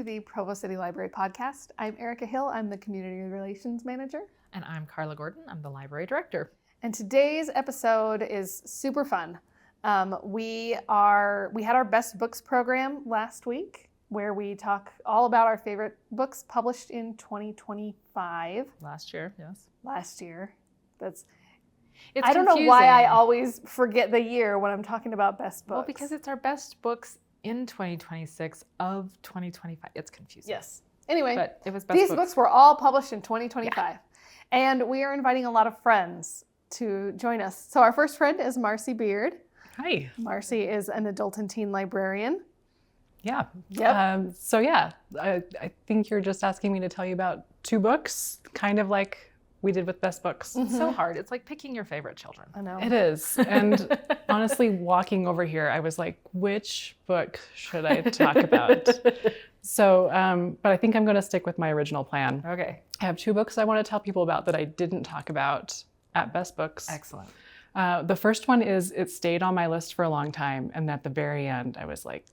to the Provo City Library podcast. I'm Erica Hill. I'm the Community Relations Manager. And I'm Carla Gordon. I'm the Library Director. And today's episode is super fun. We had our Best Books program last week, where we talk all about our favorite books published in 2025. Last year, yes. Last year. I don't know why I always forget the year when I'm talking about best books. Well, because it's our best books in 2026 of 2025. It's confusing. Yes. Anyway, but it was best these books were all published in 2025. Yeah. And we are inviting a lot of friends to join us. So our first friend is Marcy Beard. Hi. Marcy is an adult and teen librarian. Yeah. Yep. I think you're just asking me to tell you about two books, kind of like we did with Best Books. Mm-hmm. So hard. It's like picking your favorite children. I know. It is. And honestly, walking over here, I was like, which book should I talk about? But I think I'm going to stick with my original plan. Okay. I have two books I want to tell people about that I didn't talk about at Best Books. Excellent. The first one is, it stayed on my list for a long time. And at the very end, I was like,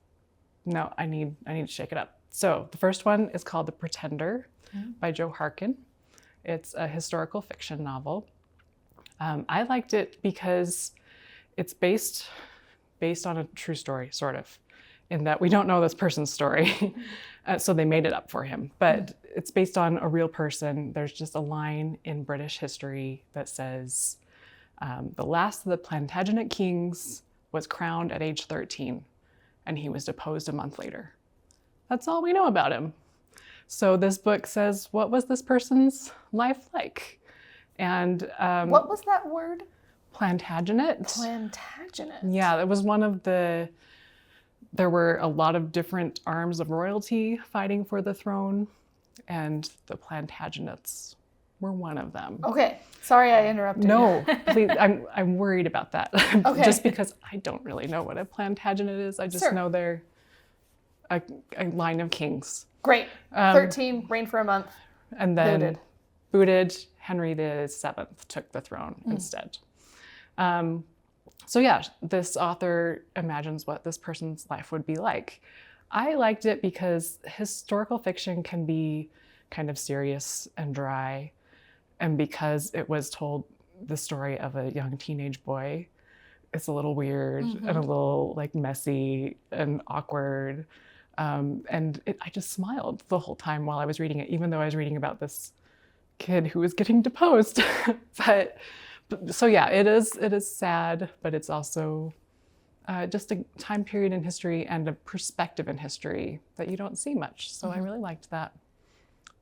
no, I need to shake it up. So the first one is called The Pretender by Joe Harkin. It's a historical fiction novel. I liked it because it's based on a true story, sort of, in that we don't know this person's story. So they made it up for him. But it's based on a real person. There's just a line in British history that says, the last of the Plantagenet kings was crowned at age 13, and he was deposed a month later. That's all we know about him. So this book says, what was this person's life like? And what was that word? Plantagenet. Plantagenet. Yeah, it was one of there were a lot of different arms of royalty fighting for the throne, and the Plantagenets were one of them. Okay, sorry I interrupted. No, please, I'm worried about that. Okay. Just because I don't really know what a Plantagenet is. I just know they're a line of kings. Great. 13, reigned for a month. And then booted. Henry VII took the throne instead. This author imagines what this person's life would be like. I liked it because historical fiction can be kind of serious and dry. And because it was told the story of a young teenage boy, it's a little weird and a little like messy and awkward. I just smiled the whole time while I was reading it, even though I was reading about this kid who was getting deposed. It is sad, but it's also just a time period in history and a perspective in history that you don't see much. So I really liked that.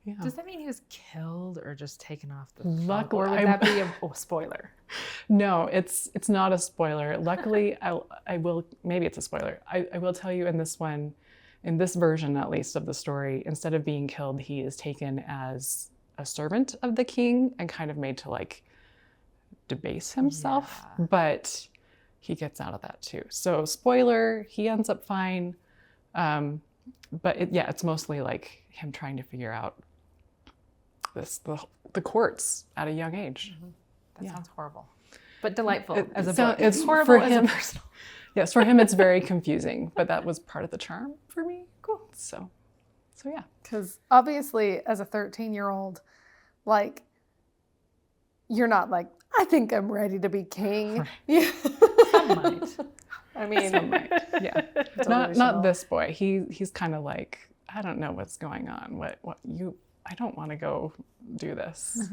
Yeah. Does that mean he was killed or just taken off the Luckily, or would that be a spoiler? No, it's not a spoiler. Luckily, I will, maybe it's a spoiler. I will tell you in this one, in this version at least of the story, instead of being killed, he is taken as a servant of the king and kind of made to like debase himself, but he gets out of that too. So spoiler, he ends up fine. It's mostly like him trying to figure out the courts at a young age. That sounds horrible, but delightful as a book. It's horrible for as him. a personal. Yes, for him it's very confusing, but that was part of the charm for me. Cool. So yeah. Because obviously, as a 13-year-old, like, you're not like, I think I'm ready to be king. Right. Yeah. Some might. I mean, Some might. Yeah. Not this boy. He's kind of like, I don't know what's going on. I don't want to go do this.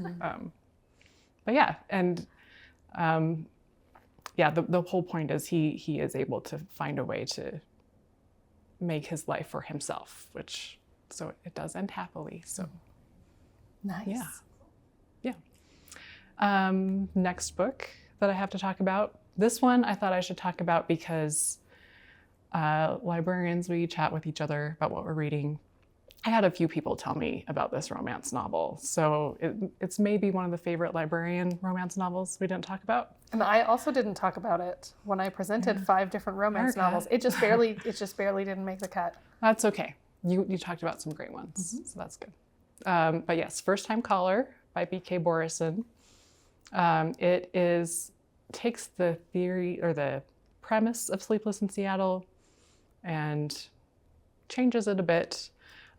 The whole point is he is able to find a way to make his life for himself, so it does end happily. So nice. Yeah. Next book that I have to talk about. This one I thought I should talk about because librarians, we chat with each other about what we're reading. I had a few people tell me about this romance novel. So it's maybe one of the favorite librarian romance novels we didn't talk about. And I also didn't talk about it when I presented 5 different romance novels. It just barely didn't make the cut. That's okay. You talked about some great ones, so that's good. But yes, First Time Caller by B.K. Borison. It takes the theory or the premise of Sleepless in Seattle and changes it a bit.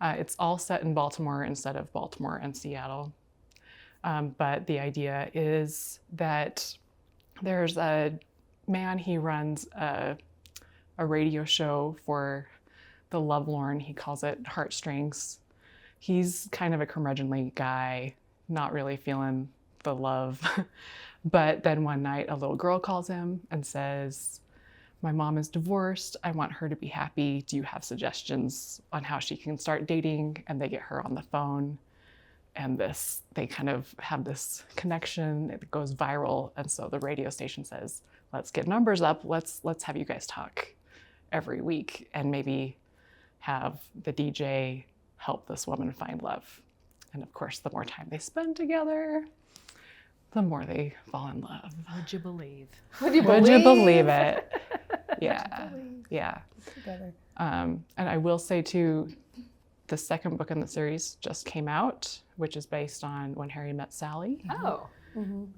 It's all set in Baltimore instead of Baltimore and Seattle. But the idea is that there's a man, he runs a radio show for the lovelorn. He calls it Heartstrings. He's kind of a curmudgeonly guy, not really feeling the love. But then one night a little girl calls him and says, my mom is divorced. I want her to be happy. Do you have suggestions on how she can start dating? And they get her on the phone. And they kind of have this connection. It goes viral. And so the radio station says, let's get numbers up. Let's have you guys talk every week and maybe have the DJ help this woman find love. And of course, the more time they spend together, the more they fall in love. Would you believe? Would you believe it? Yeah. believe? Yeah. Together. And I will say too, the second book in the series just came out, which is based on When Harry Met Sally. Oh.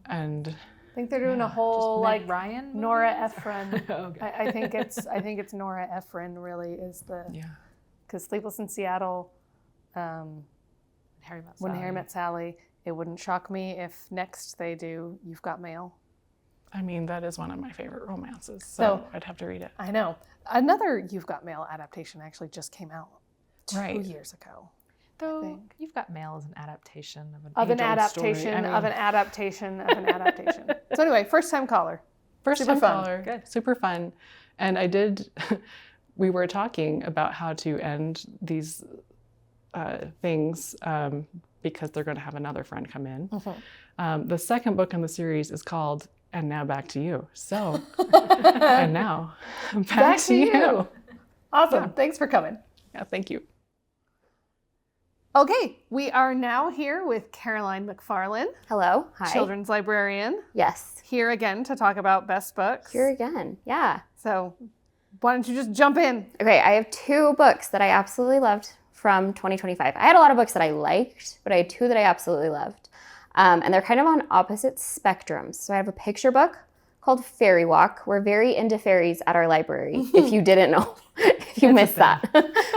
And I think they're doing a whole Meg Ryan movie? Nora Ephron. Okay. I think it's Nora Ephron really is the because Sleepless in Seattle. When Harry Met Sally, it wouldn't shock me if next they do You've Got Mail. I mean, that is one of my favorite romances, so I'd have to read it. I know. Another You've Got Mail adaptation actually just came out 2 years ago. Though You've Got Mail is an adaptation of an age-old story. adaptation of an adaptation of an adaptation. So anyway, first time caller. First Super time fun. caller. Good. Super fun. And we were talking about how to end these things because they're going to have another friend come in. The second book in the series is called And Now Back to You. So, and now back to you. Awesome. Yeah. Thanks for coming. Yeah, thank you. Okay, we are now here with Caroline McFarlane, Hello. Hi. children's librarian, Yes. here again to talk about best books. Here again. Yeah. So why don't you just jump in? Okay, I have 2 books that I absolutely loved from 2025. I had a lot of books that I liked, but I had 2 that I absolutely loved. And they're kind of on opposite spectrums. So I have a picture book called Fairy Walk. We're very into fairies at our library, if you didn't know, if you missed that.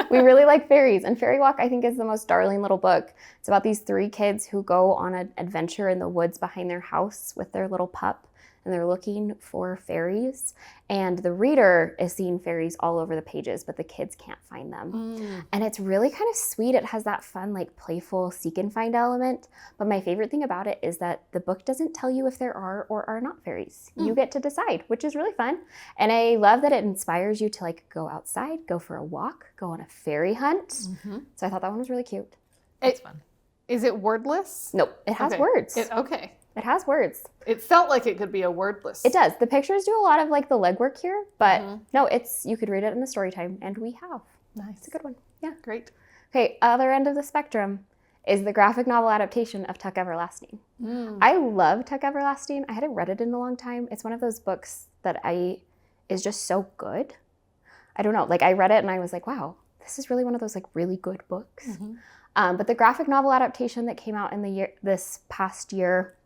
We really like fairies. And Fairy Walk, I think, is the most darling little book. It's about these 3 kids who go on an adventure in the woods behind their house with their little pup. And they're looking for fairies. And the reader is seeing fairies all over the pages, but the kids can't find them. And it's really kind of sweet. It has that fun, like playful seek and find element. But my favorite thing about it is that the book doesn't tell you if there are or are not fairies. You get to decide, which is really fun. And I love that it inspires you to like go outside, go for a walk, go on a fairy hunt. So I thought that one was really cute. That's fun. Is it wordless? Nope, it has Okay. words. Okay. It has words. It felt like it could be a wordless. It does. The pictures do a lot of like the legwork here, but no, you could read it in the story time, and we have. Nice. It's a good one. Yeah. Great. Okay, other end of the spectrum is the graphic novel adaptation of Tuck Everlasting. I love Tuck Everlasting. I hadn't read it in a long time. It's one of those books that is just so good. I don't know. Like I read it and I was like, wow, this is really one of those like really good books. But the graphic novel adaptation that came out in this past year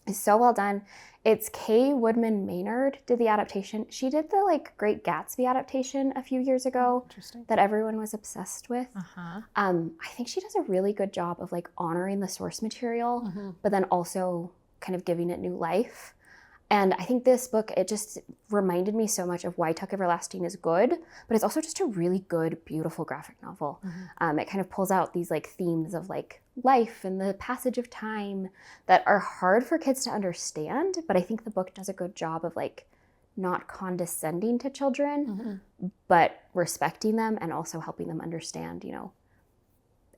is so well done. It's Woodman Maynard did the adaptation. She did the like Great Gatsby adaptation a few years ago that everyone was obsessed with. I think she does a really good job of like honoring the source material, but then also kind of giving it new life. And I think this book, it just reminded me so much of why Tuck Everlasting is good, but it's also just a really good, beautiful graphic novel. It kind of pulls out these like themes of like life and the passage of time that are hard for kids to understand, but I think the book does a good job of like not condescending to children, but respecting them and also helping them understand,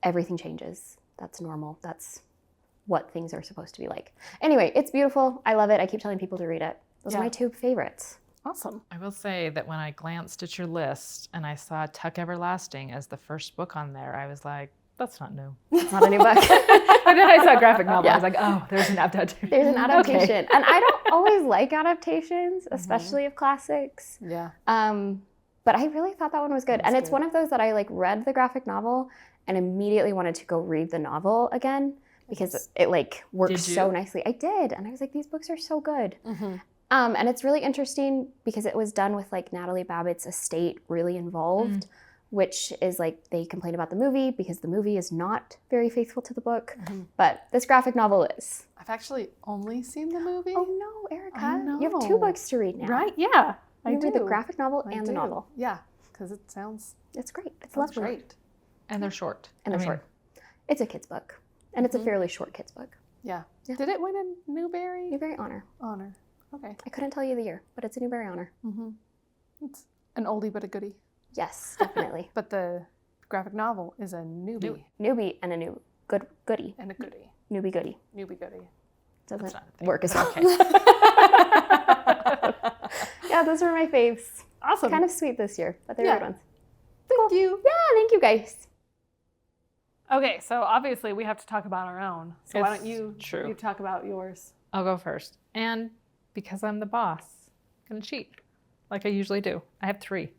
everything changes. That's normal. That's what things are supposed to be like. Anyway, it's beautiful. I love it. I keep telling people to read it. Those are my 2 favorites. Awesome. I will say that when I glanced at your list and I saw Tuck Everlasting as the first book on there, I was like, that's not new. It's not a new book. And then I saw graphic novel. I was like, oh, there's an adaptation. There's an adaptation. And I don't always like adaptations, especially of classics. Yeah. But I really thought that one was good. And it's one of those that I like read the graphic novel and immediately wanted to go read the novel again because it like works so nicely. I did. And I was like, these books are so good. And it's really interesting because it was done with like Natalie Babbitt's estate really involved. which is like they complain about the movie because the movie is not very faithful to the book, but this graphic novel is. I've actually only seen the movie. Oh no, Erica. I know. You have 2 books to read now. Right? Yeah. You I do. read the graphic novel and the do. novel. Yeah, because it sounds It's great. It's sounds lovely. great. And they're short. And they're short. It's a kid's book. And it's a fairly short kid's book. Yeah. Yeah. Did it win a Newbery Newbery Honor. honor? Okay. I couldn't tell you the year, but it's a Newbery Honor. It's an oldie but a goodie. Yes, definitely. But the graphic novel is a newbie Newbie and a goodie. and a goodie. Newbie goodie. Newbie goodie. Doesn't That's not a thing. work as well. Okay. Yeah, those were my faves. Awesome. Kind of sweet this year, but they're Yeah. good ones. Thank you. Yeah, thank you guys. Okay, so obviously we have to talk about our own. So why It's don't you true. you talk about yours? I'll go first. And because I'm the boss, I'm going to cheat like I usually do. I have 3.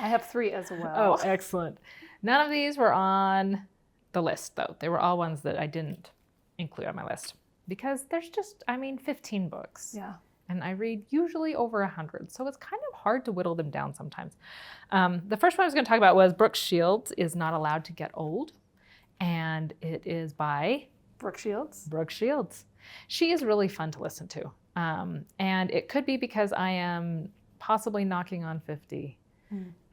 I have 3 as well. Oh, excellent. None of these were on the list, though. They were all ones that I didn't include on my list because there's just, 15 books. Yeah. And I read usually over 100, so it's kind of hard to whittle them down sometimes. The first one I was going to talk about was Brooke Shields is Not Allowed to Get Old, and it is by Brooke Shields. Brooke Shields. She is really fun to listen to, and it could be because I am possibly knocking on 50.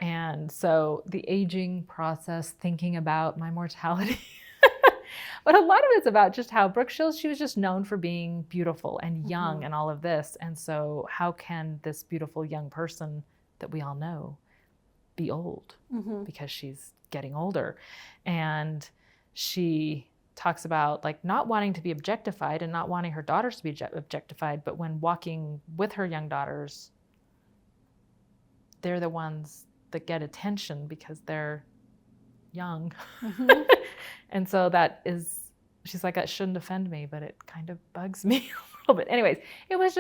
And so the aging process, thinking about my mortality. But a lot of it's about just how Brooke Shields, she was just known for being beautiful and young and all of this. And so how can this beautiful young person that we all know be old? Because she's getting older. And she talks about like not wanting to be objectified and not wanting her daughters to be objectified, but when walking with her young daughters, they're the ones that get attention because they're young. And so that is, she's like, that shouldn't offend me, but it kind of bugs me a little bit. Anyways, it was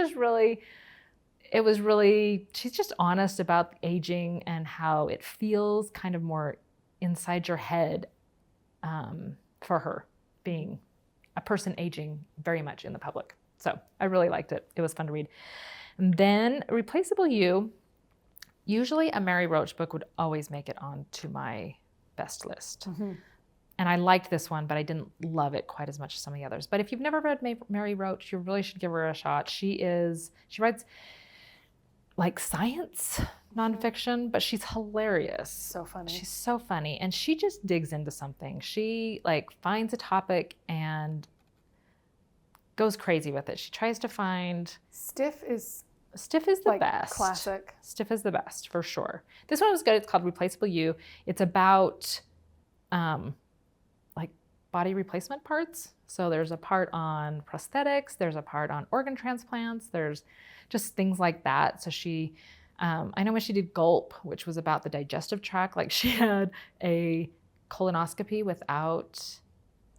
really, she's just honest about aging and how it feels kind of more inside your head for her being a person aging very much in the public. So I really liked it. It was fun to read. And then Replaceable You, usually a Mary Roach book would always make it onto my best list. And I liked this one, but I didn't love it quite as much as some of the others. But if you've never read Mary Roach, you really should give her a shot. She writes like science nonfiction, but she's hilarious. So funny. She's so funny. And she just digs into something. She like finds a topic and goes crazy with it. She tries to find... Stiff is the like best. classic. Stiff is the best, for sure. This one was good. It's called Replaceable You. It's about like body replacement parts. So there's a part on prosthetics. There's a part on organ transplants. There's just things like that. So she, I know when she did Gulp, which was about the digestive tract, like she had a colonoscopy without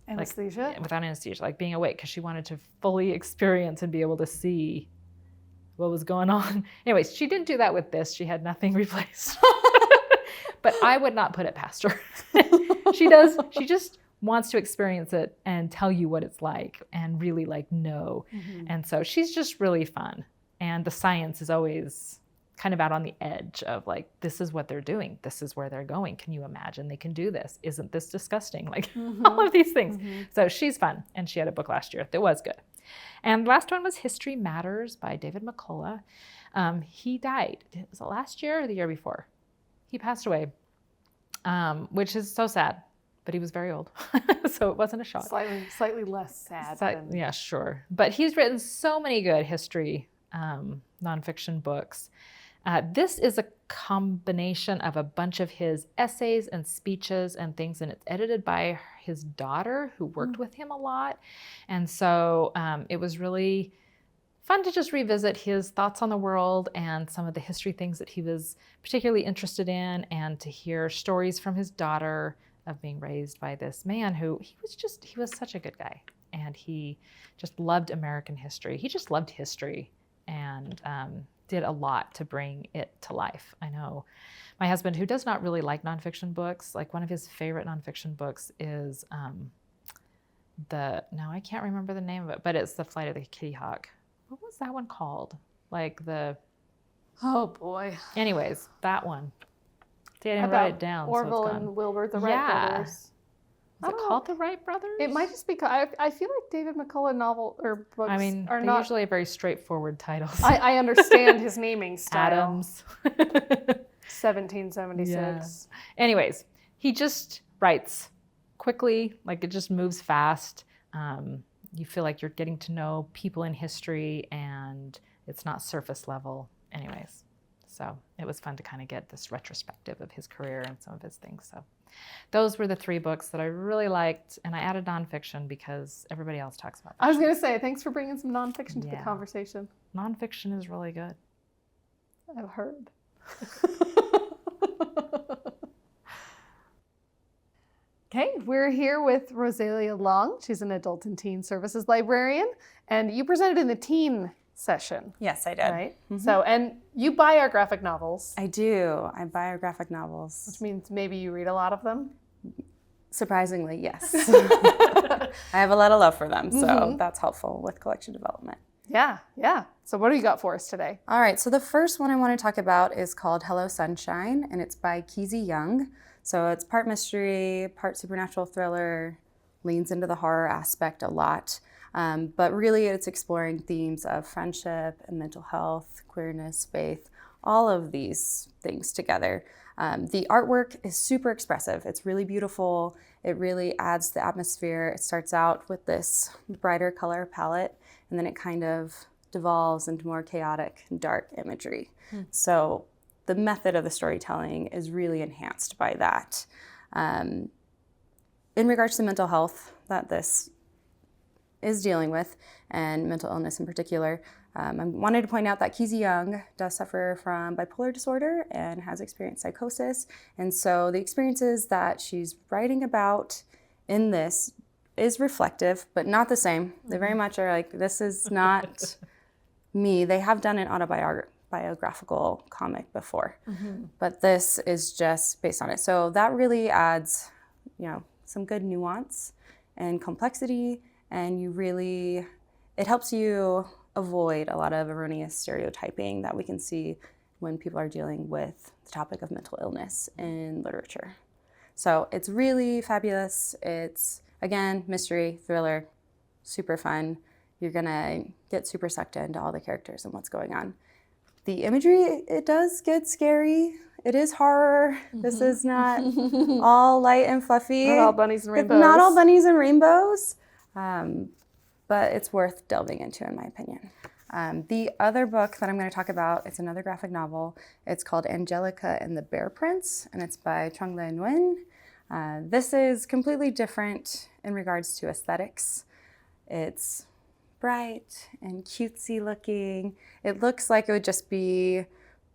Anesthesia? without anesthesia, like being awake, because she wanted to fully experience and be able to see what was going on. Anyways, she didn't do that with this. She had nothing replaced. But I would not put it past her. She does. She just wants to experience it and tell you what it's like and really like know. And so she's just really fun. And the science is always kind of out on the edge of like, this is what they're doing. This is where they're going. Can you imagine they can do this? Isn't this disgusting? Like all of these things. So she's fun. And she had a book last year that was good. And the last one was History Matters by David McCullough. He died. It was last year or the year before? He passed away, which is so sad, but he was very old. So it wasn't a shock. Slightly less sad. than... Yeah, sure. But he's written so many good history nonfiction books. This is a combination of a bunch of his essays and speeches and things, and it's edited by his daughter who worked with him a lot. And so it was really fun to just revisit his thoughts on the world and some of the history things that he was particularly interested in, and to hear stories from his daughter of being raised by this man who he was such a good guy, and he just loved American history. He just loved history and did a lot to bring it to life. I know my husband, who does not really like nonfiction books, like one of his favorite nonfiction books is I can't remember the name of it, but it's The Flight of the Kitty Hawk. What was that one called? Oh boy. Anyways, that one. See, I didn't write it down. Orville so it's and gone. Wilbur, the Wright brothers. Is it called The Wright Brothers? It might just be. I feel like David McCullough novel or books I mean, are they're not. usually very straightforward titles. I understand his naming style. Adams. 1776. Yeah. Anyways, he just writes quickly, like it just moves fast. You feel like you're getting to know people in history and it's not surface level. Anyways, so it was fun to kind of get this retrospective of his career and some of his things. So those were the 3 books that I really liked, and I added nonfiction because everybody else talks about I was fiction. going to say, thanks for bringing some nonfiction to the Yeah. conversation. Nonfiction is really good. I've heard. Okay, we're here with Rosalia Long. She's an adult and teen services librarian, and you presented in the teen session, Yes, I did. right? So, and you buy our graphic novels, I do. I buy our graphic novels. which means maybe you read a lot of them. Surprisingly, yes. I have a lot of love for them, so that's helpful with collection development. Yeah. So what do you got for us today? All right, so the first one I want to talk about is called Hello Sunshine, and it's by Keezy Young. So it's part mystery, part supernatural thriller, leans into the horror aspect a lot. But really it's exploring themes of friendship and mental health, queerness, faith, all of these things together. The artwork is super expressive. It's really beautiful. It really adds the atmosphere. It starts out with this brighter color palette, and then it kind of devolves into more chaotic and dark imagery. So the method of the storytelling is really enhanced by that. In regards to mental health that this is dealing with, and mental illness in particular, I wanted to point out that Keezy Young does suffer from bipolar disorder and has experienced psychosis. And so the experiences that she's writing about in this is reflective, but not the same. They very much are like, this is not me. They have done an autobiographical comic before, but this is just based on it. So that really adds, some good nuance and complexity, and it helps you avoid a lot of erroneous stereotyping that we can see when people are dealing with the topic of mental illness in literature. So it's really fabulous. It's, again, mystery, thriller, super fun. You're gonna get super sucked into all the characters and what's going on. The imagery, it does get scary. It is horror. This is not all light and fluffy. Not all bunnies and rainbows. It's not all bunnies and rainbows, but it's worth delving into, in my opinion. The other book that I'm going to talk about, it's another graphic novel. It's called Angelica and the Bear Prince, and it's by Trung and Nguyen. This is completely different in regards to aesthetics. It's bright and cutesy looking. It looks like it would just be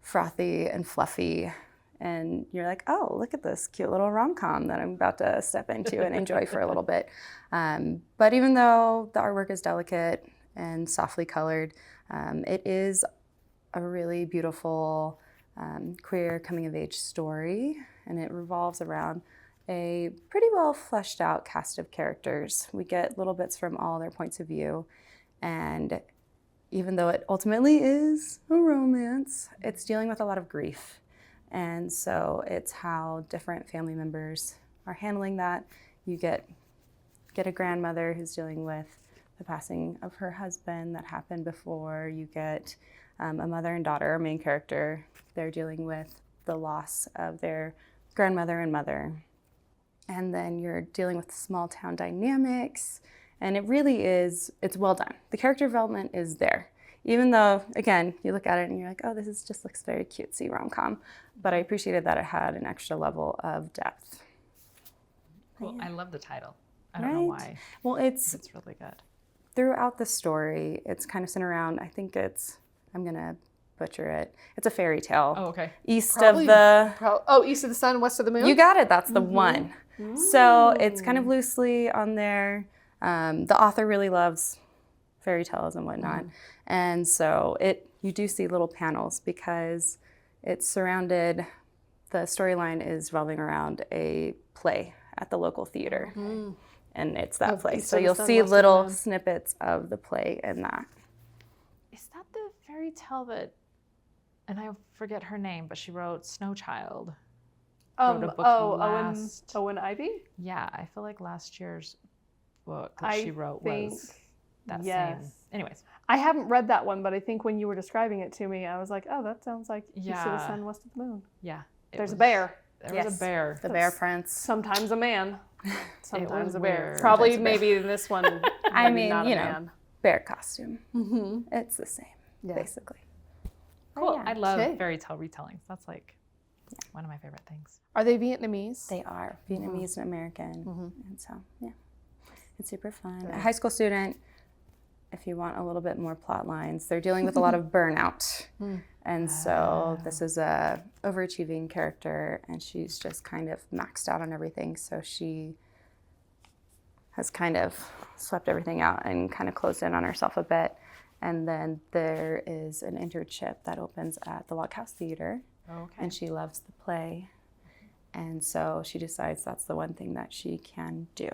frothy and fluffy, and you're like, oh, look at this cute little rom-com that I'm about to step into and enjoy for a little bit. But even though the artwork is delicate and softly colored, it is a really beautiful queer coming-of-age story, and it revolves around a pretty well fleshed out cast of characters. We get little bits from all their points of view, and even though it ultimately is a romance, it's dealing with a lot of grief. And so it's how different family members are handling that. You get a grandmother who's dealing with the passing of her husband that happened before. You get a mother and daughter, main character. They're dealing with the loss of their grandmother and mother. And then you're dealing with small town dynamics. And it really is, it's well done. The character development is there. Even though, again, you look at it and you're like, oh, just looks very cutesy rom-com. But I appreciated that it had an extra level of depth. Well, I love the title. I don't know why. Well, it's really good. Throughout the story, it's kind of centered around, I think I'm going to butcher it. It's a fairy tale. Oh, okay. East of the sun, west of the moon? You got it. That's the one. So it's kind of loosely on there. The author really loves fairy tales and whatnot. And so you do see little panels because it's surrounded, the storyline is revolving around a play at the local theater. And it's that play. So you'll see little snippets of the play in that. Is that the fairy tale that, and I forget her name, but she wrote Snow Child? wrote a book last. Owen Ivy? Yeah, I feel like last year's book that she wrote think, was that yes. same. Anyways. I haven't read that one, but I think when you were describing it to me, I was like, oh, that sounds like East of the Yeah. Sun, West of the Moon. Yeah. There's a bear. There was a bear. The bear prince. Sometimes a man. Sometimes was a bear. weird. Probably Sometimes a bear. maybe in this one. I maybe mean, not a you know, man. bear costume. Mm-hmm. It's the same, Yeah. basically. Cool. Yeah. I love Okay. fairy tale retellings. That's like one of my favorite things. Are they Vietnamese? They are Vietnamese and American. Mm-hmm. And so, yeah, it's super fun. A high school student, if you want a little bit more plot lines, they're dealing with a lot of burnout. And so this is a overachieving character, and she's just kind of maxed out on everything. So she has kind of swept everything out and kind of closed in on herself a bit. And then there is an internship that opens at the Log House Theater. Okay. And she loves the play. And so she decides that's the one thing that she can do.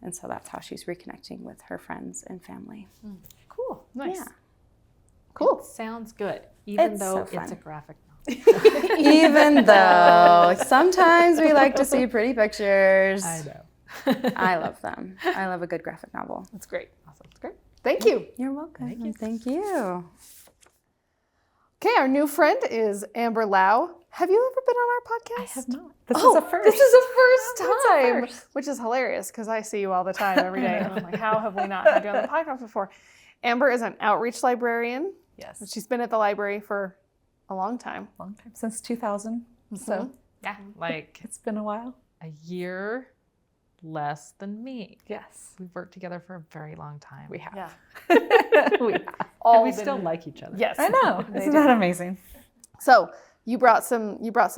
And so that's how she's reconnecting with her friends and family. Cool. Nice. Yeah. Cool. Sounds good. Even It's though so it's a fun. graphic novel. Even though sometimes we like to see pretty pictures. I know. I love them. I love a good graphic novel. That's great. Awesome. That's great. Thank you. You're welcome. Thank you. Thank you. Okay, our new friend is Amber Lau. Have you ever been on our podcast? I have not. This Oh, is a first. This is a first It's a time, first. which is hilarious because I see you all the time, every day. And I'm like, how have we not had you on the podcast before? Amber is an outreach librarian. Yes. She's been at the library for a long time. Long time, since 2000. So Yeah. Like it's been a while. a year less than me. Yes. We've worked together for a very long time. We have. Yeah. We have. And All we been- still like each other. Yes. I know. They Isn't do. that amazing? So you brought some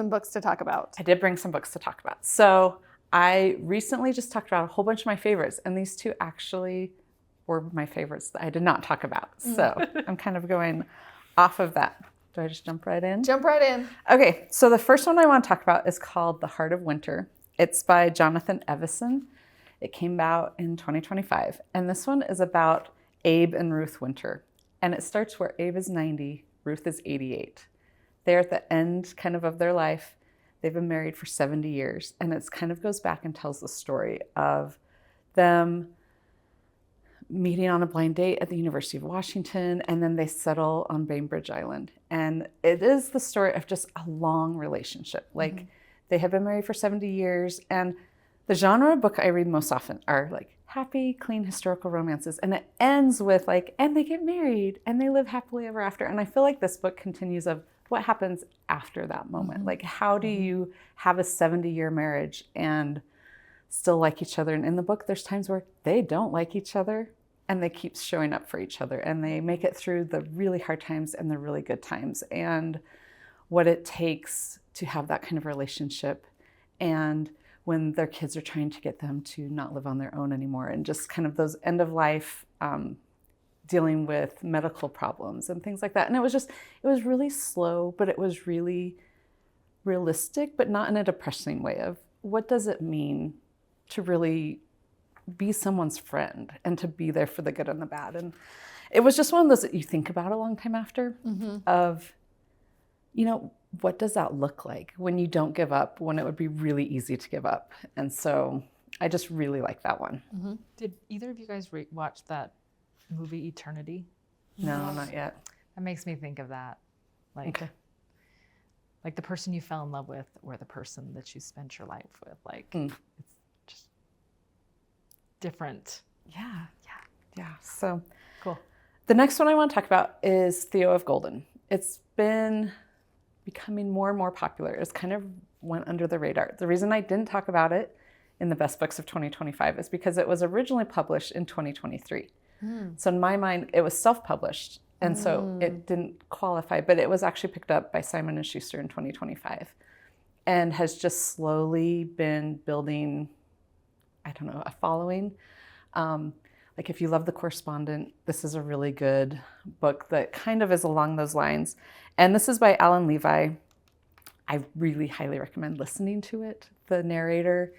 books to talk about. I did bring some books to talk about. So I recently just talked about a whole bunch of my favorites, and these two actually were my favorites that I did not talk about. So I'm kind of going off of that. Do I just jump right in? Jump right in. Okay, so the first one I want to talk about is called The Heart of Winter. It's by Jonathan Evison. It came out in 2025. And this one is about Abe and Ruth Winter. And it starts where Abe is 90, Ruth is 88. They're at the end kind of their life. They've been married for 70 years. And it kind of goes back and tells the story of them meeting on a blind date at the University of Washington, and then they settle on Bainbridge Island. And it is the story of just a long relationship. Like they have been married for 70 years, and the genre of book I read most often are like happy, clean historical romances. And it ends with like, and they get married and they live happily ever after. And I feel like this book continues of what happens after that moment. Like how do you have a 70-year marriage and still like each other? And in the book, there's times where they don't like each other, and they keep showing up for each other, and they make it through the really hard times and the really good times, and what it takes to have that kind of relationship, and when their kids are trying to get them to not live on their own anymore, and just kind of those end of life, dealing with medical problems and things like that. And it was really slow, but it was really realistic, but not in a depressing way of what does it mean to really be someone's friend and to be there for the good and the bad. And it was just one of those that you think about a long time after of, you know, what does that look like when you don't give up, when it would be really easy to give up? And so I just really like that one. Did either of you guys watch that movie Eternity? No, not yet. That makes me think of that. Like, Okay. like the person you fell in love with or the person that you spent your life with. Like, Mm. it's just different. Yeah. So Cool. the next one I want to talk about is Theo of Golden. It's been becoming more and more popular. It's kind of went under the radar. The reason I didn't talk about it in the best books of 2025 is because it was originally published in 2023. So in my mind, it was self-published, and so it didn't qualify, but it was actually picked up by Simon & Schuster in 2025 and has just slowly been building, I don't know, a following. Like if you love The Correspondent, this is a really good book that kind of is along those lines. And this is by Alan Levi. I really highly recommend listening to it, the narrator.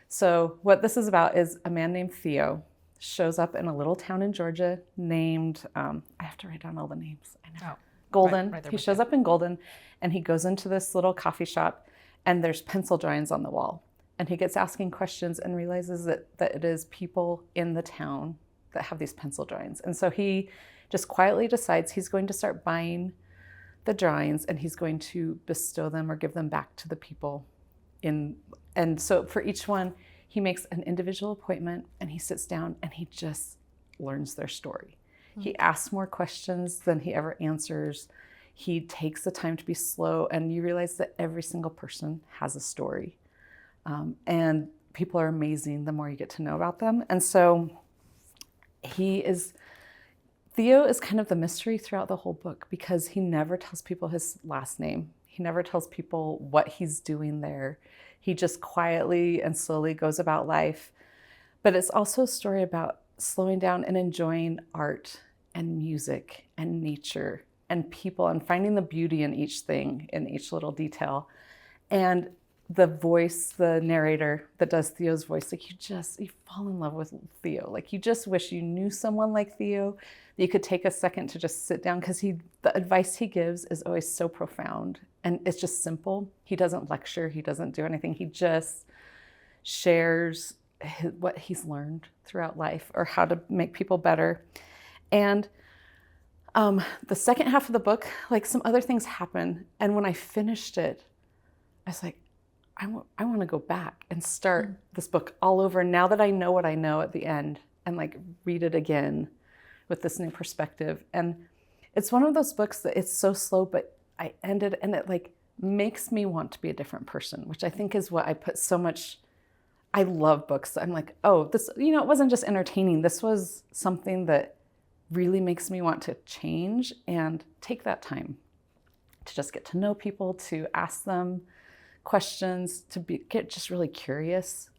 So what this is about is a man named Theo shows up in a little town in Georgia named, I have to write down all the names. I know. Oh, Golden. right there He with shows you. up in Golden, and he goes into this little coffee shop, and there's pencil drawings on the wall. And he gets asking questions and realizes that it is people in the town that have these pencil drawings. And so he just quietly decides he's going to start buying the drawings and he's going to bestow them or give them back to the people in. And so for each one, he makes an individual appointment and he sits down and he just learns their story. He asks more questions than he ever answers. He takes the time to be slow, and you realize that every single person has a story. And people are amazing the more you get to know about them. And so Theo is kind of the mystery throughout the whole book because he never tells people his last name. He never tells people what he's doing there. He just quietly and slowly goes about life. But it's also a story about slowing down and enjoying art and music and nature and people and finding the beauty in each thing, in each little detail. And the voice, the narrator that does Theo's voice, like you fall in love with Theo. Like you just wish you knew someone like Theo, that you could take a second to just sit down, because the advice he gives is always so profound and it's just simple. He doesn't lecture, he doesn't do anything. He just shares what he's learned throughout life or how to make people better. And the second half of the book, like some other things happen. And when I finished it, I was like, I want to go back and start this book all over now that I know what I know at the end, and like read it again with this new perspective. And it's one of those books that it's so slow, but I ended and it like makes me want to be a different person, which I think is what I put so much. I love books. I'm like, oh, this, it wasn't just entertaining. This was something that really makes me want to change and take that time to just get to know people, to ask them questions, to get just really curious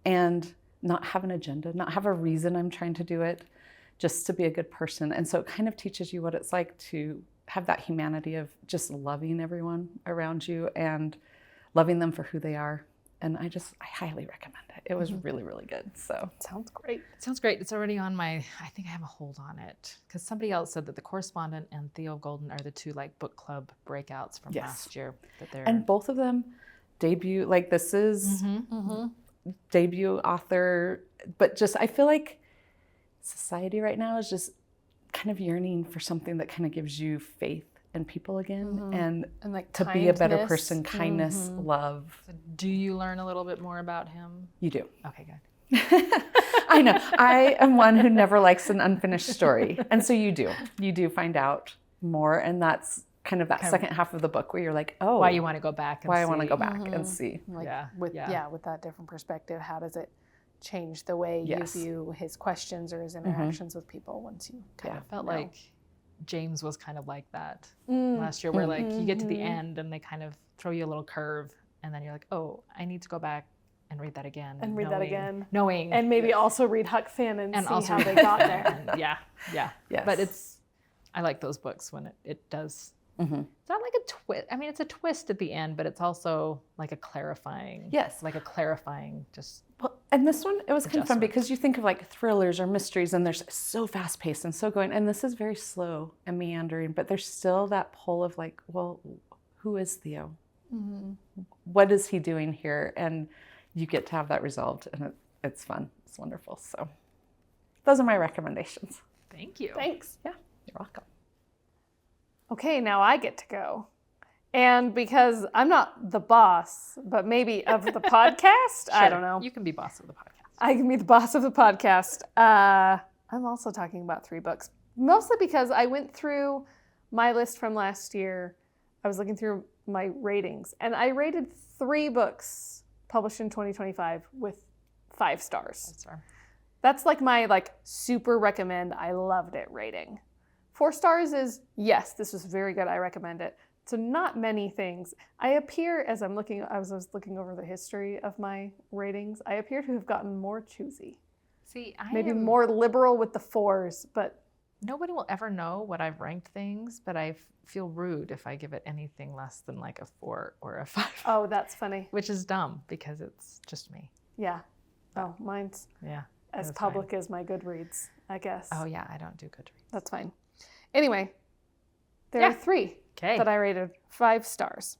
and not have an agenda, not have a reason I'm trying to do it, just to be a good person. And so it kind of teaches you what it's like to have that humanity of just loving everyone around you and loving them for who they are. And I highly recommend it. It was really, really good. So Sounds great. It sounds great. It's already on I think I have a hold on it. Because somebody else said that The Correspondent and Theo Golden are the two like book club breakouts from last year. And both of them debut, like this is debut author, but just I feel like society right now is just kind of yearning for something that kind of gives you faith in people again and like to be a better person, kindness, love. So do you learn a little bit more about him? You do. Okay, good. I know. I am one who never likes an unfinished story. And so you do find out more. And that's kind of that second half of the book where you're like, oh. Why you want to go back and see. I want to go back and see. Like with that different perspective, how does it change the way you view his questions or his interactions with people once you kind of felt like James was kind of like that last year, where like you get to the end and they kind of throw you a little curve and then you're like, oh, I need to go back and read that again. And read that again. Knowing. And maybe also read Huck Finn and see also how they got there. Yes. But I like those books when it does. It's not like a twist. I mean, it's a twist at the end, but it's also like a clarifying. Yes. Like a clarifying just. Well, and this one, it was kind of fun because you think of like thrillers or mysteries and they're so fast paced and so going, and this is very slow and meandering, but there's still that pull of like, well, who is Theo? What is he doing here? And you get to have that resolved, and it's fun. It's wonderful. So those are my recommendations. Thank you. Thanks. Yeah, you're welcome. Okay, now I get to go. And because I'm not the boss, but maybe of the podcast, I don't know. You can be boss of the podcast. I can be the boss of the podcast. I'm also talking about 3 books, mostly because I went through my list from last year. I was looking through my ratings, and I rated 3 books published in 2025 with 5 stars. That's like my super recommend, I loved it rating. 4 stars is, yes, this was very good, I recommend it. So not many things. I appear, as I was looking over the history of my ratings, I appear to have gotten more choosy. See, maybe more liberal with the 4s, but nobody will ever know what I've ranked things, but I feel rude if I give it anything less than like a 4 or a 5. Oh, that's funny. Which is dumb because it's just me. Yeah. Oh, mine's as public as my Goodreads, I guess. Oh yeah, I don't do Goodreads. That's fine. Anyway, there are 3 that I rated 5 stars.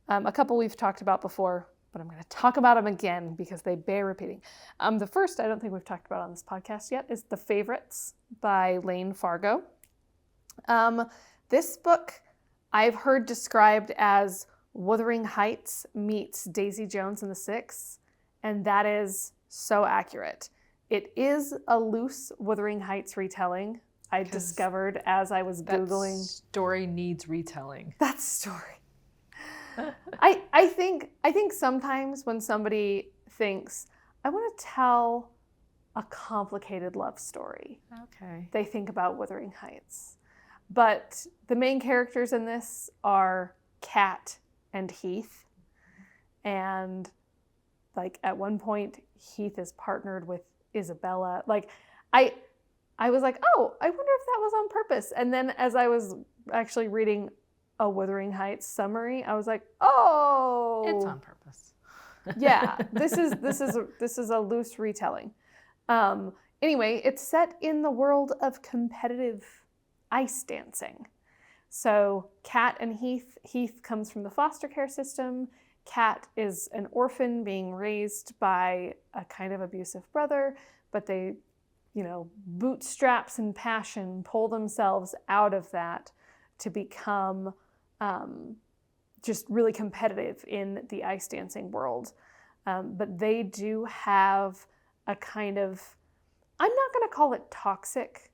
A couple we've talked about before, but I'm going to talk about them again because they bear repeating. The first I don't think we've talked about on this podcast yet is The Favorites by Layne Fargo. This book I've heard described as Wuthering Heights meets Daisy Jones and the Six, and that is so accurate. It is a loose Wuthering Heights retelling. I discovered as I was Googling. That story needs retelling. That story. I think sometimes when somebody thinks, I want to tell a complicated love story, Okay. they think about Wuthering Heights. But the main characters in this are Kat and Heath. And like at one point, Heath is partnered with Isabella. Like I was like, oh, I wonder if that was on purpose. And then as I was actually reading a Wuthering Heights summary, I was like, oh, It's on purpose. yeah, this is a loose retelling. Anyway, it's set in the world of competitive ice dancing. So Kat and Heath comes from the foster care system. Kat is an orphan being raised by a kind of abusive brother, but they, bootstraps and passion pull themselves out of that to become just really competitive in the ice dancing world. But they do have a kind of, I'm not going to call it toxic,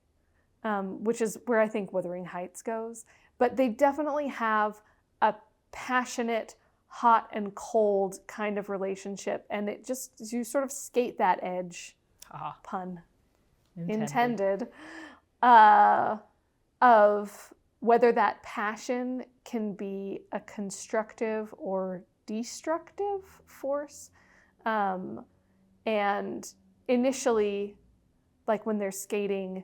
which is where I think Wuthering Heights goes, but they definitely have a passionate, hot and cold kind of relationship. And it just, you sort of skate that edge, pun intended, of whether that passion can be a constructive or destructive force. And initially, like when they're skating,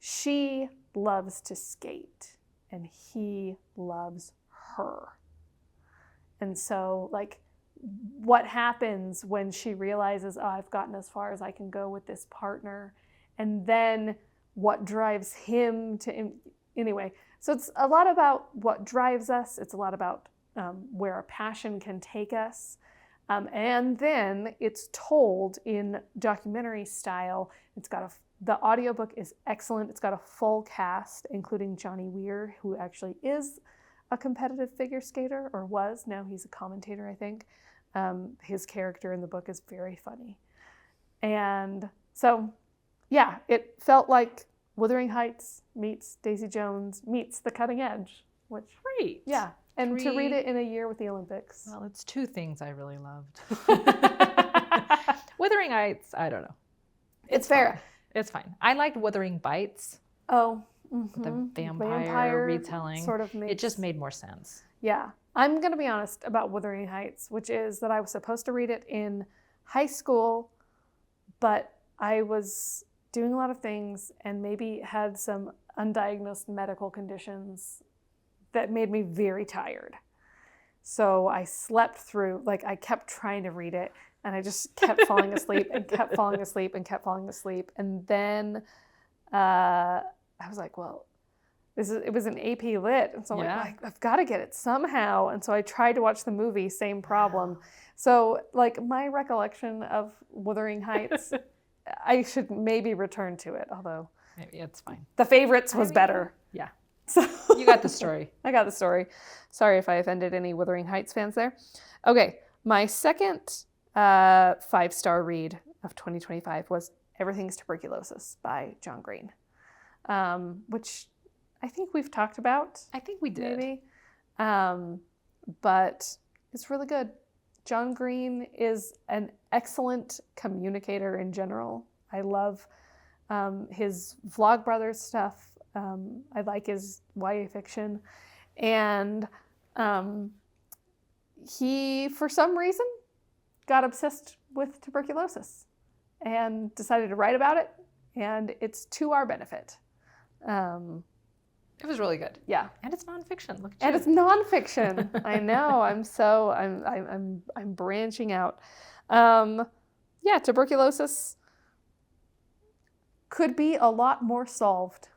she loves to skate and he loves her. And so, like, what happens when she realizes, oh, I've gotten as far as I can go with this partner, and then what drives him to, anyway. So it's a lot about what drives us. It's a lot about where our passion can take us. And then it's told in documentary style. It's got the audiobook is excellent. It's got a full cast, including Johnny Weir, who actually is a competitive figure skater, or was. Now he's a commentator, I think. His character in the book is very funny. And so, yeah, it felt like Wuthering Heights meets Daisy Jones meets The Cutting Edge, which, Great. yeah. And to read it in a year with the Olympics. Well, it's two things I really loved. Wuthering Heights, I don't know. It's fair. Fine. It's fine. I liked Wuthering Bites. Oh, The vampire retelling. Sort of makes, it just made more sense. Yeah. I'm going to be honest about Wuthering Heights, which is that I was supposed to read it in high school, but I was doing a lot of things and maybe had some undiagnosed medical conditions that made me very tired. So I slept through, like I kept trying to read it and I just kept falling asleep and kept falling asleep and kept falling asleep. And then I was like, well, it was an AP Lit. And so I'm like, I've got to get it somehow. And so I tried to watch the movie, same problem. So like my recollection of Wuthering Heights, I should maybe return to it, although Maybe it's fine. The Favorites was better. Yeah. So You got the story. I got the story. Sorry if I offended any Wuthering Heights fans there. Okay, my second 5-star read of 2025 was Everything's Tuberculosis by John Green, which I think we've talked about. I think we did. Maybe. But it's really good. John Green is an excellent communicator in general. I love his Vlogbrothers stuff. I like his YA fiction. And he, for some reason, got obsessed with tuberculosis and decided to write about it. And it's to our benefit. It was really good. Yeah. And it's nonfiction. Look at you. And it's nonfiction. I know. I'm branching out. Yeah, tuberculosis could be a lot more solved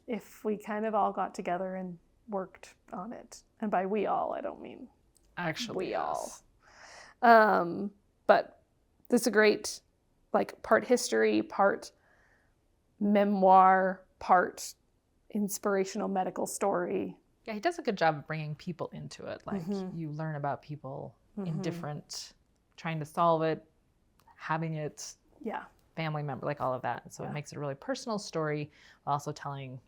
if we kind of all got together and worked on it. And by we all, I don't mean Actually, we yes. all. But this is a great, like, part history, part memoir, part inspirational medical story. Yeah, he does a good job of bringing people into it. Like, Mhm. you learn about people in Mhm. different, trying to solve it, having it, Yeah. family member, like all of that. So Yeah. it makes it a really personal story, while also telling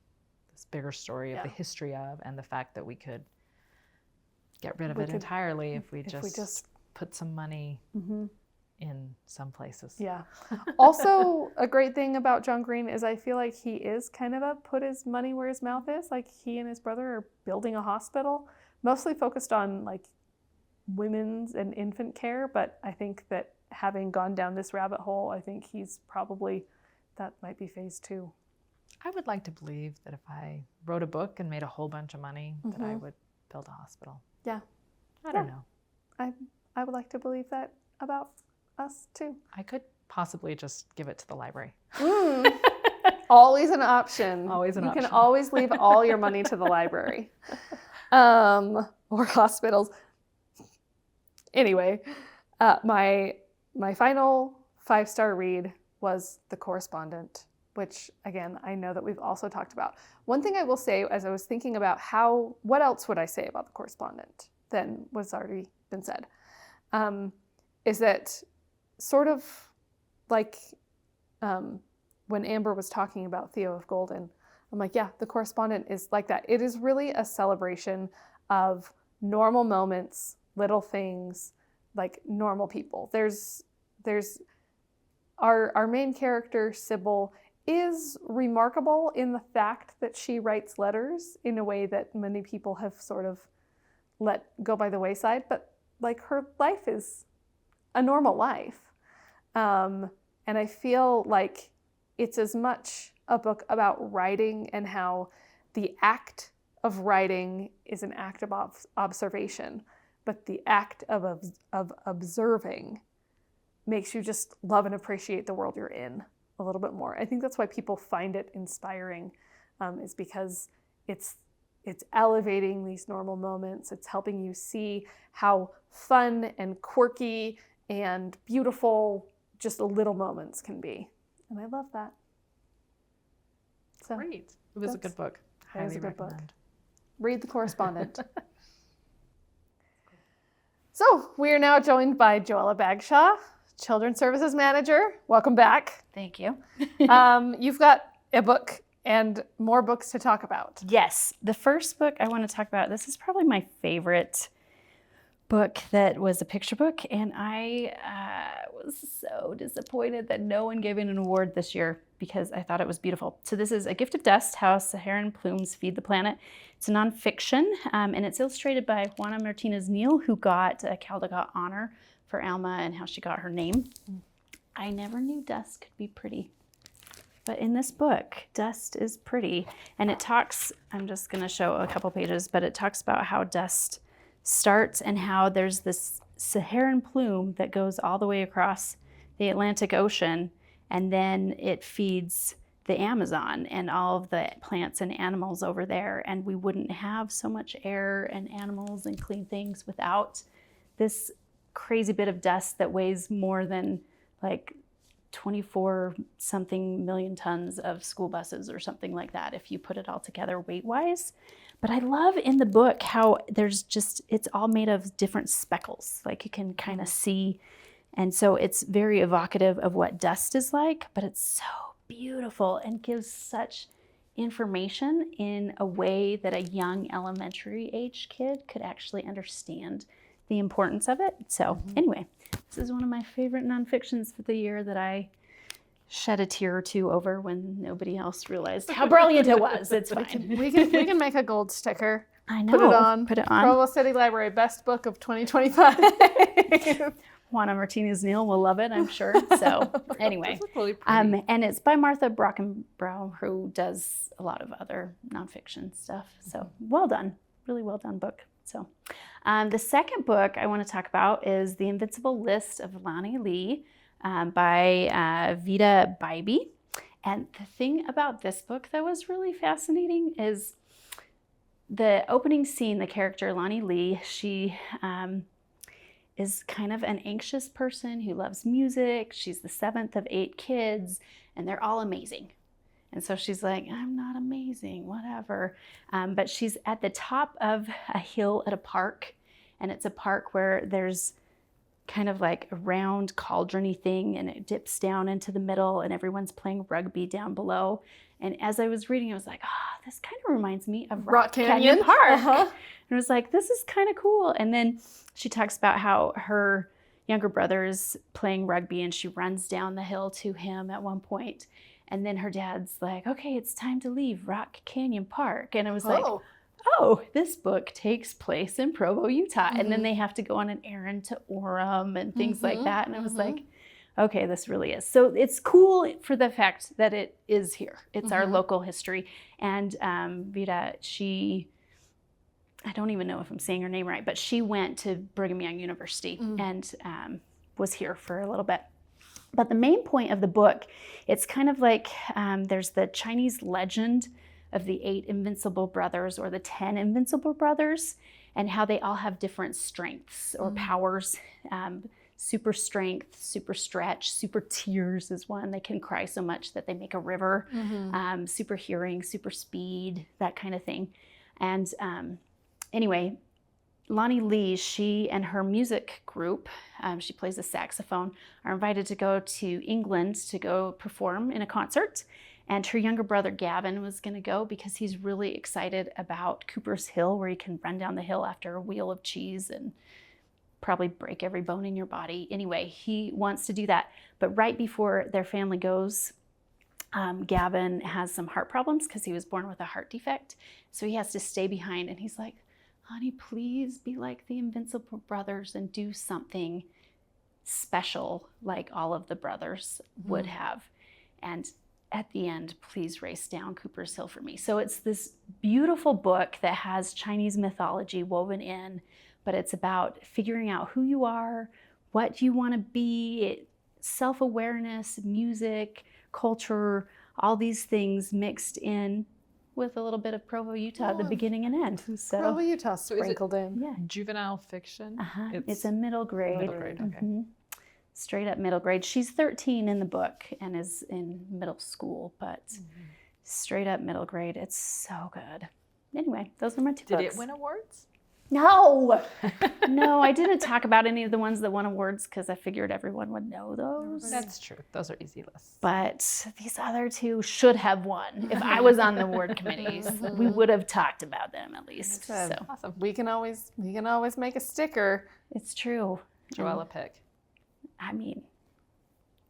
this bigger story of Yeah. the history of, and the fact that we could get rid of We it could- entirely if we if just, we just put some money Mhm. in some places. Yeah. Also, a great thing about John Green is I feel like he is kind of a put his money where his mouth is. Like, he and his brother are building a hospital, mostly focused on, like, women's and infant care. But I think that having gone down this rabbit hole, I think he's probably, that might be phase 2. I would like to believe that if I wrote a book and made a whole bunch of money, that I Mhm. would build a hospital. Yeah. I don't know. I would like to believe that about us too. I could possibly just give it to the library. Always an option. Always an You option. can always leave all your money to the library. Or hospitals. Anyway, my final 5-star read was The Correspondent, which, again, I know that we've also talked about. One thing I will say, as I was thinking about what else would I say about The Correspondent than what's already been said, is that sort of like when Amber was talking about Theo of Golden, I'm like, yeah, The Correspondent is like that. It is really a celebration of normal moments, little things, like normal people. There's our main character, Sybil, is remarkable in the fact that she writes letters in a way that many people have sort of let go by the wayside, but like her life is a normal life. And I feel like it's as much a book about writing and how the act of writing is an act of observation, but the act of observing makes you just love and appreciate the world you're in a little bit more. I think that's why people find it inspiring, is because it's elevating these normal moments. It's helping you see how fun and quirky and beautiful just the little moments can be. And I love that. So Great. It was a good book. It was a Highly good book. recommend. Read The Correspondent. So we are now joined by Joella Bagshaw, Children's Services Manager. Welcome back. Thank you. You've got a book and more books to talk about. Yes, the first book I want to talk about, this is probably my favorite book that was a picture book, and I was so disappointed that no one gave it an award this year because I thought it was beautiful. So this is A Gift of Dust, How Saharan Plumes Feed the Planet. It's a nonfiction, and it's illustrated by Juana Martinez Neal, who got a Caldecott honor for Alma and how she got her name. I never knew dust could be pretty. But in this book, dust is pretty. And it talks, I'm just going to show a couple pages, but it talks about how dust starts and how there's this Saharan plume that goes all the way across the Atlantic Ocean, and then it feeds the Amazon and all of the plants and animals over there. And we wouldn't have so much air and animals and clean things without this crazy bit of dust that weighs more than like 24 something million tons of school buses or something like that if you put it all together weight wise. But I love in the book how there's just, it's all made of different speckles, like you can kind of see. And so it's very evocative of what dust is like, but it's so beautiful and gives such information in a way that a young elementary age kid could actually understand the importance of it. So anyway, this is one of my favorite nonfictions for the year that I shed a tear or two over when nobody else realized how brilliant it was. It's fine. We can make a gold sticker. I know. Put it on. Put it on. Provo City Library, best book of 2025. Juana Martinez Neal will love it, I'm sure. So anyway, Really pretty. and it's by Martha Brockenbrough, who does a lot of other nonfiction stuff. So well done, really well done book. So the second book I want to talk about is The Invincible List of Lonnie Lee by Vida Bybee. And the thing about this book that was really fascinating is the opening scene, the character Lonnie Lee, she is kind of an anxious person who loves music. She's the 7th of 8 kids, and they're all amazing. And so she's like, I'm not amazing, whatever. But she's at the top of a hill at a park, and it's a park where there's kind of like a round cauldron-y thing, and it dips down into the middle, and everyone's playing rugby down below. And as I was reading, I was like, this kind of reminds me of Rock Canyon Park. And I was like, this is kind of cool. And then she talks about how her younger brother is playing rugby, and she runs down the hill to him at one point. And then her dad's like, okay, it's time to leave Rock Canyon Park. And I was like, oh, this book takes place in Provo, Utah. And then they have to go on an errand to Orem and things like that. And I was like, okay, this really is. So it's cool for the fact that it is here. It's our local history. And Vida, I don't even know if I'm saying her name right, but she went to Brigham Young University and was here for a little bit. But the main point of the book, it's kind of like there's the Chinese legend of the 8 invincible brothers or the 10 invincible brothers, and how they all have different strengths or powers. Super strength, super stretch, super tears is one. They can cry so much that they make a river. Super hearing, super speed, that kind of thing. And anyway, Lonnie Lee, she and her music group, she plays the saxophone, are invited to go to England to go perform in a concert. And her younger brother Gavin was going to go because he's really excited about Cooper's Hill, where you can run down the hill after a wheel of cheese and probably break every bone in your body. Anyway, he wants to do that. But right before their family goes, Gavin has some heart problems because he was born with a heart defect. So he has to stay behind. And he's like, honey, please be like the Invincible Brothers and do something special like all of the brothers would have. And at the end, please race down Cooper's Hill for me. So it's this beautiful book that has Chinese mythology woven in, but it's about figuring out who you are, what you want to be, self-awareness, music, culture, all these things mixed in with a little bit of Provo, Utah at the beginning and end. So, Provo, Utah sprinkled in. yeah. Juvenile fiction? It's a middle grade. Middle grade, okay. Straight up middle grade. She's 13 in the book and is in middle school, but straight up middle grade. It's so good. Anyway, those are my 2 books. Did it win awards? No, no, I didn't talk about any of the ones that won awards because I figured everyone would know those. That's true. Those are easy lists. But these other 2 should have won. If I was on the award committees, we would have talked about them at least. So Awesome. We can always make a sticker. it's true. Joella pick. I mean,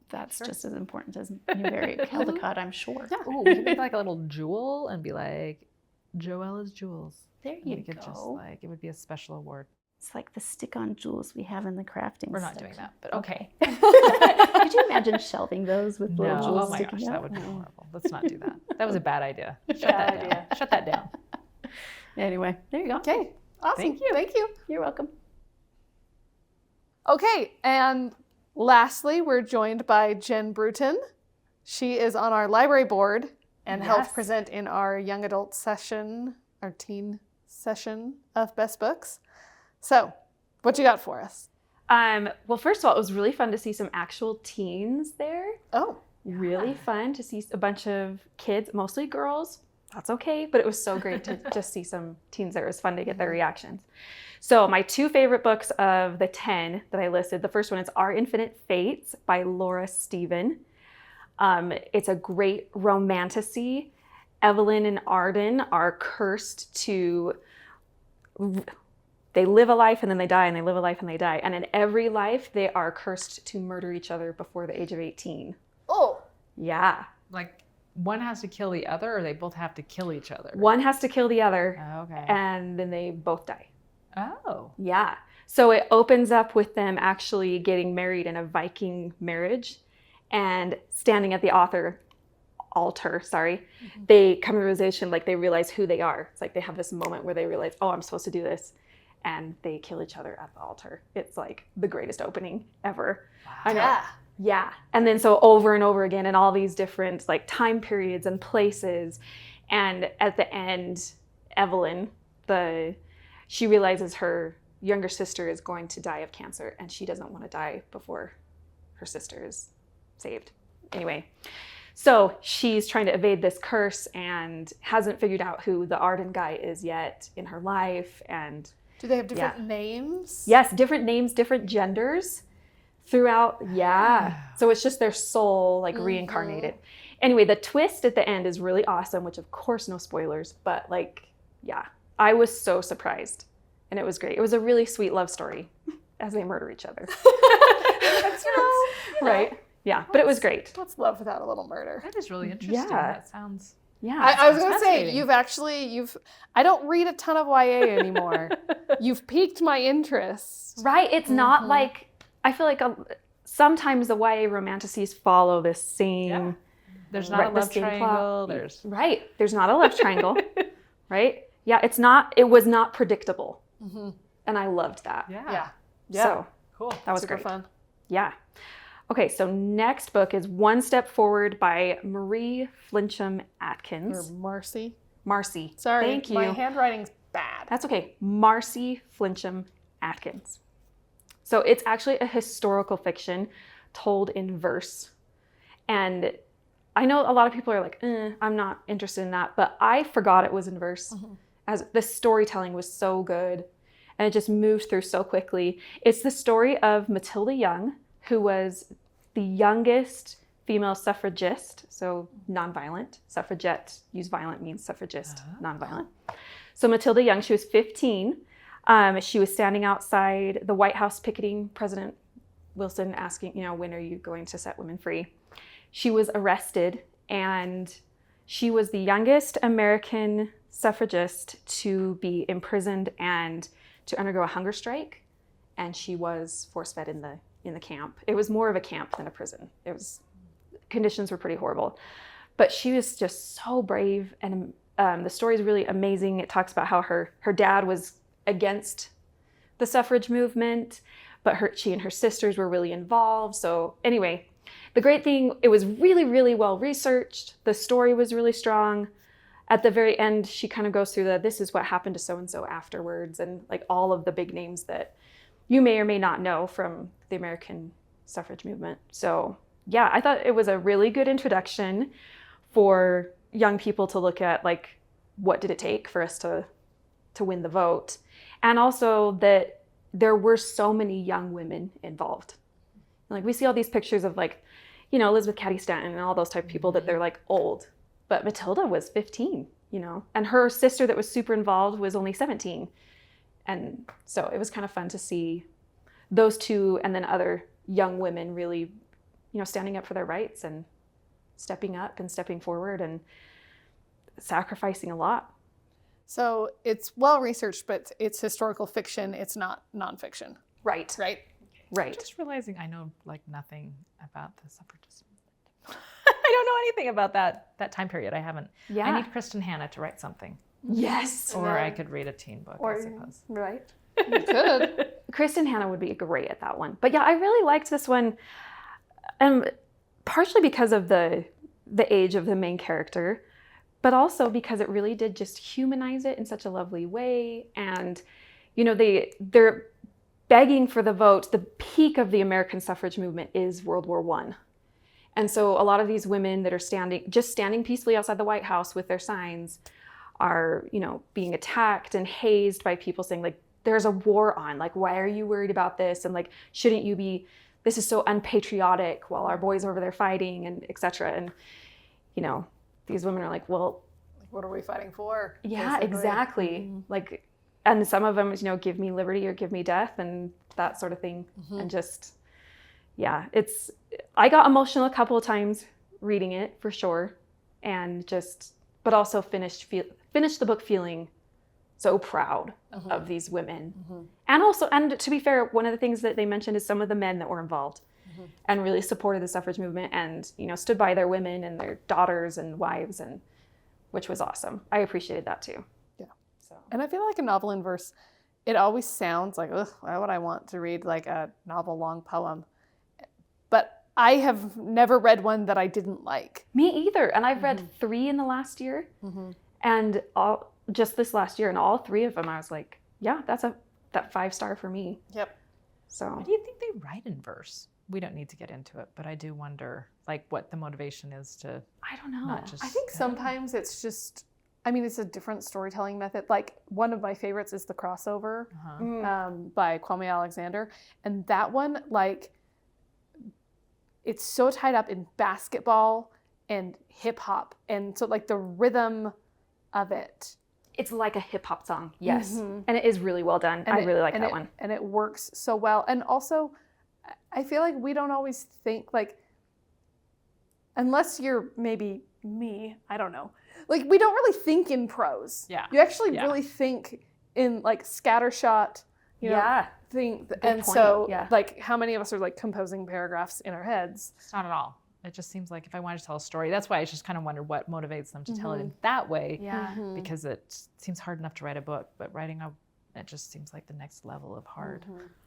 that's just as important as Newberry Caldecott, I'm sure. Ooh, we could make like a little jewel and be like, Joella's Jewels. There you could just go. like, it would be a special award. It's like the stick-on jewels we have in the crafting We're not doing section. that, but okay. Could you imagine shelving those with little No, jewels oh my sticking gosh, out? that would be horrible. Let's not do that. That was a bad idea. Shut Bad that idea. down. Shut that down. Anyway, there you go. Okay. Awesome. Thank you. Thank you. You're welcome. Okay, and lastly, we're joined by Jen Bruton. She is on our library board and helped present in our young adult session, our teen session of best books. So, what you got for us? Well, first of all, it was really fun to see some actual teens there. Oh, Really fun to see a bunch of kids, mostly girls. That's okay, but it was so great to just see some teens there. It was fun to get their reactions. So my 2 favorite books of the 10 that I listed, the first one is Our Infinite Fates by Laura Stephen. It's a great romantasy. Evelyn and Arden are cursed to, they live a life and then they die, and they live a life and they die. And in every life, they are cursed to murder each other before the age of 18. oh, Yeah. Like, one has to kill the other, or they both have to kill each other? One has to kill the other, Okay. and then they both die. Oh. Yeah. So it opens up with them actually getting married in a Viking marriage and standing at the altar, they come to the realization, like they realize who they are. It's like they have this moment where they realize, oh, I'm supposed to do this. And they kill each other at the altar. It's like the greatest opening ever. Wow. I know. Yeah. And then so over and over again in all these different like time periods and places. And at the end, Evelyn, she realizes her younger sister is going to die of cancer, and she doesn't want to die before her sister is saved. Anyway, so she's trying to evade this curse and hasn't figured out who the Arden guy is yet in her life. And Do they have different names? yes, different names, different genders throughout. Yeah. So it's just their soul like reincarnated. Anyway, the twist at the end is really awesome, which of course no spoilers, but like, yeah, I was so surprised and it was great. It was a really sweet love story as they murder each other. That's Right. Yeah, but it was great. What's love without a little murder? That is really interesting. Yeah. That sounds. Yeah. I was going to say, fascinating. I don't read a ton of YA anymore. You've piqued my interest. Right. It's not like, I feel like sometimes the YA romanticities follow this same. Yeah. There's not Right, a the love same triangle. plot. There's. Right. There's not a love triangle. Right. Yeah. It was not predictable. And I loved that. Yeah. So Cool. that was Super great. fun. Yeah. Okay. So next book is One Step Forward by Marie Flincham Or Atkins. Marcy. Marcy. Sorry, Thank you. my handwriting's bad. That's okay. Marcy Flincham Atkins. So it's actually a historical fiction told in verse. And I know a lot of people are like, I'm not interested in that, but I forgot it was in verse as the storytelling was so good and it just moved through so quickly. It's the story of Matilda Young, who was the youngest female suffragist, so nonviolent. Suffragette, use violent means suffragist, nonviolent. So Matilda Young, she was 15. She was standing outside the White House picketing President Wilson asking, when are you going to set women free? She was arrested, and she was the youngest American suffragist to be imprisoned and to undergo a hunger strike. And she was force-fed in the camp. It was more of a camp than a prison. Conditions were pretty horrible. But she was just so brave, and the story is really amazing. It talks about how her dad was against the suffrage movement, but she and her sisters were really involved. So anyway, the great thing, it was really, really well researched. The story was really strong. At the very end, she kind of goes through this is what happened to so-and-so afterwards, and like all of the big names that you may or may not know from the American suffrage movement. So yeah, I thought it was a really good introduction for young people to look at, like, what did it take for us to win the vote? And also that there were so many young women involved. Like, we see all these pictures of, like, Elizabeth Cady Stanton and all those type of people that they're like old. But Matilda was 15, and her sister that was super involved was only 17. And so it was kind of fun to see those two and then other young women really, standing up for their rights and stepping up and stepping forward and sacrificing a lot. So it's well researched, but it's historical fiction. It's not nonfiction. Right. Right? Right. Just realizing I know nothing about the suffragist movement. I don't know anything about that time period. I haven't. Yeah. I need Kristen Hanna to write something. Yes. Or I could read a teen book, I suppose. Right. You could. Kristen Hanna would be great at that one. But yeah, I really liked this one, partially because of the age of the main character, but also because it really did just humanize it in such a lovely way. And, they're begging for the vote. The peak of the American suffrage movement is World War I. And so a lot of these women that are standing peacefully outside the White House with their signs are, being attacked and hazed by people saying, like, there's a war on, like, why are you worried about this? And like, shouldn't you be, this is so unpatriotic while our boys are over there fighting, and et cetera. And, these women are like, well, What are we fighting for? yeah, basically? exactly. Like, and some of them is, give me liberty or give me death and that sort of thing. And just, yeah, I got emotional a couple of times reading it for sure. And but also finished the book feeling so proud of these women. And also, and to be fair, one of the things that they mentioned is some of the men that were involved and really supported the suffrage movement and, stood by their women and their daughters and wives, and which was awesome. I appreciated that too. Yeah. So. And I feel like a novel in verse, it always sounds like, ugh, why would I want to read like a novel long poem? But I have never read one that I didn't like. Me either. And I've read 3 in the last year. And just this last year, and all 3 of them, I was like, yeah, that 5-star for me. Yep. So Why do you think they write in verse? We don't need to get into it, but I do wonder, like, what the motivation is to I don't know. not just. I think sometimes it's just, I mean, it's a different storytelling method. Like, one of my favorites is The Crossover by Kwame Alexander. And that one, like, it's so tied up in basketball and hip hop. And so, like, the rhythm of it. It's like a hip hop song, yes. And it is really well done. I really like that one. And it works so well. And also, I feel like we don't always think, like, unless you're maybe me, I don't know. Like, we don't really think in prose. Yeah. You actually really think in, like, scattershot, you know, think. And point, so, yeah. like, how many of us are, like, composing paragraphs in our heads? It's not at all. It just seems like if I wanted to tell a story, that's why I just kind of wondered what motivates them to tell it in that way. Yeah. Because it seems hard enough to write a book, but it just seems like the next level of hard.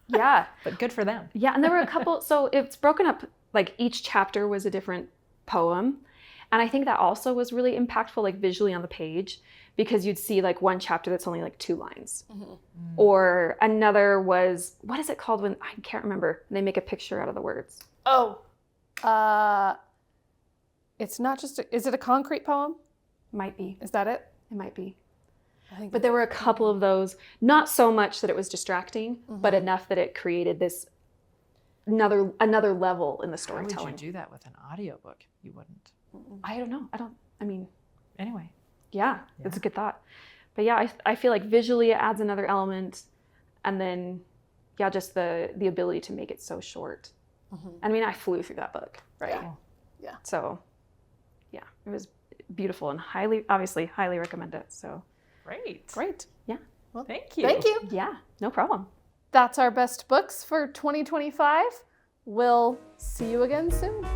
Yeah. But good for them. Yeah, and there were a couple, so it's broken up, like each chapter was a different poem. And I think that also was really impactful, like visually on the page, because you'd see like one chapter that's only like 2 lines. Or another was, what is it called when, I can't remember, they make a picture out of the words. It's not just, is it a concrete poem? Might be. Is that it? It might be. I think But there were a couple of those, not so much that it was distracting, but enough that it created this another level in the Why storytelling. would you do that with an audiobook? You wouldn't. I don't know. I mean, Anyway. yeah, it's a good thought. But yeah, I feel like visually it adds another element. And then, yeah, just the ability to make it so short. I mean, I flew through that book, right? Yeah. So, yeah, it was beautiful and obviously highly recommend it. So, Great. yeah. Well, Thank you. Thank you. Yeah, no problem. That's our best books for 2025. We'll see you again soon.